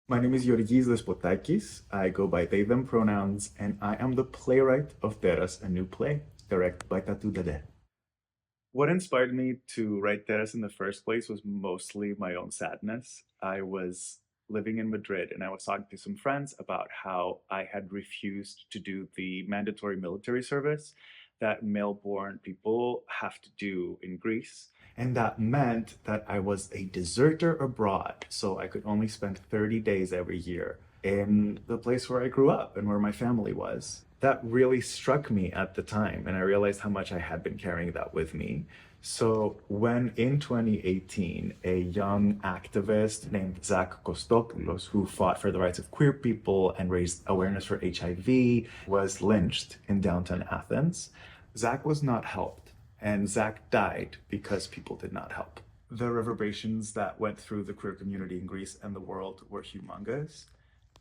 My name is Giorgis Despotakis. I go by they, them pronouns, and I am the playwright of Teras, a new play directed by Tatu Dade. What inspired me to write Teras in the first place was mostly my own sadness. I was living in Madrid and I was talking to some friends about how I had refused to do the mandatory military service that male-born people have to do in Greece. And that meant that I was a deserter abroad, so I could only spend 30 days every year in the place where I grew up and where my family was. That really struck me at the time, and I realized how much I had been carrying that with me. So, when in 2018, a young activist named Zach Kostopoulos, who fought for the rights of queer people and raised awareness for HIV, was lynched in downtown Athens, Zach was not helped, and Zach died because people did not help. The reverberations that went through the queer community in Greece and the world were humongous.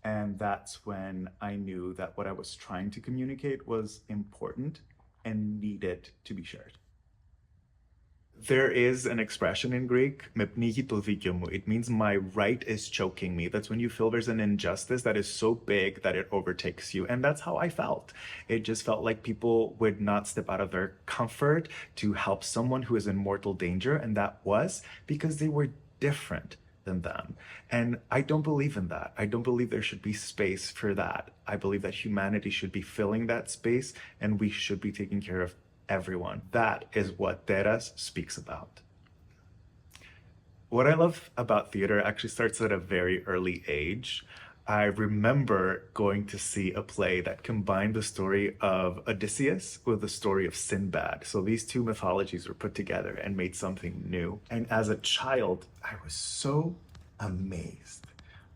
And that's when I knew that what I was trying to communicate was important and needed to be shared. There is an expression in Greek, "με πνίγει το δίκαιο μου." It means my right is choking me. That's when you feel there's an injustice that is so big that it overtakes you. And that's how I felt. It just felt like people would not step out of their comfort to help someone who is in mortal danger. And that was because they were different than them. And I don't believe in that. I don't believe there should be space for that. I believe that humanity should be filling that space and we should be taking care of everyone. That is what Teras speaks about. What I love about theater actually starts at a very early age. I remember going to see a play that combined the story of Odysseus with the story of Sinbad. So these two mythologies were put together and made something new. And as a child, I was so amazed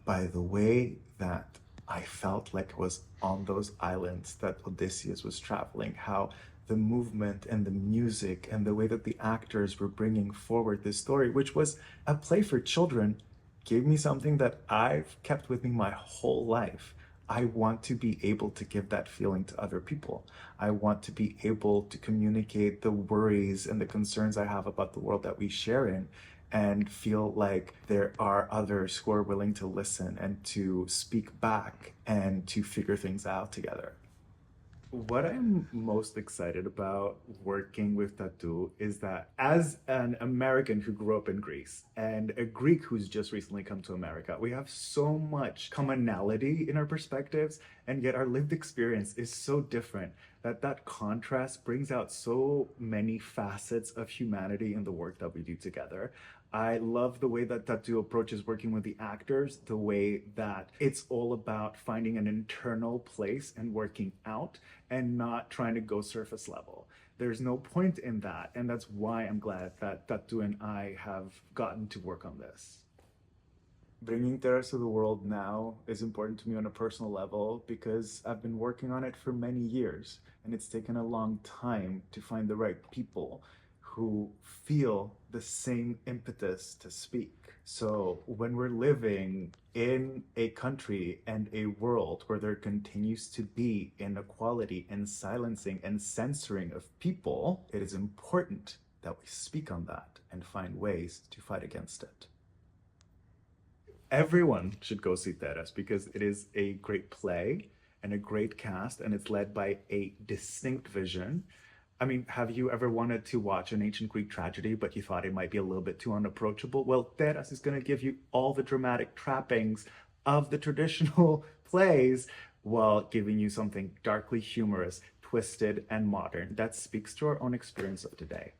by the way that I felt like I was on those islands that Odysseus was traveling, how the movement and the music and the way that the actors were bringing forward this story, which was a play for children, gave me something that I've kept with me my whole life. I want to be able to give that feeling to other people. I want to be able to communicate the worries and the concerns I have about the world that we share in and feel like there are others who are willing to listen and to speak back and to figure things out together. What I'm most excited about working with Tattoo is that as an American who grew up in Greece and a Greek who's just recently come to America, we have so much commonality in our perspectives, and yet our lived experience is so different that that contrast brings out so many facets of humanity in the work that we do together. I love the way that Tattoo approaches working with the actors, the way that it's all about finding an internal place and working out and not trying to go surface level. There's no point in that. And that's why I'm glad that Tattoo and I have gotten to work on this. Bringing Teras to the world now is important to me on a personal level because I've been working on it for many years and it's taken a long time to find the right people who feel the same impetus to speak. So when we're living in a country and a world where there continues to be inequality and silencing and censoring of people, it is important that we speak on that and find ways to fight against it. Everyone should go see Teras because it is a great play and a great cast, and it's led by a distinct vision. I mean, have you ever wanted to watch an ancient Greek tragedy, but you thought it might be a little bit too unapproachable? Well, Teras is going to give you all the dramatic trappings of the traditional plays while giving you something darkly humorous, twisted, and modern that speaks to our own experience of today.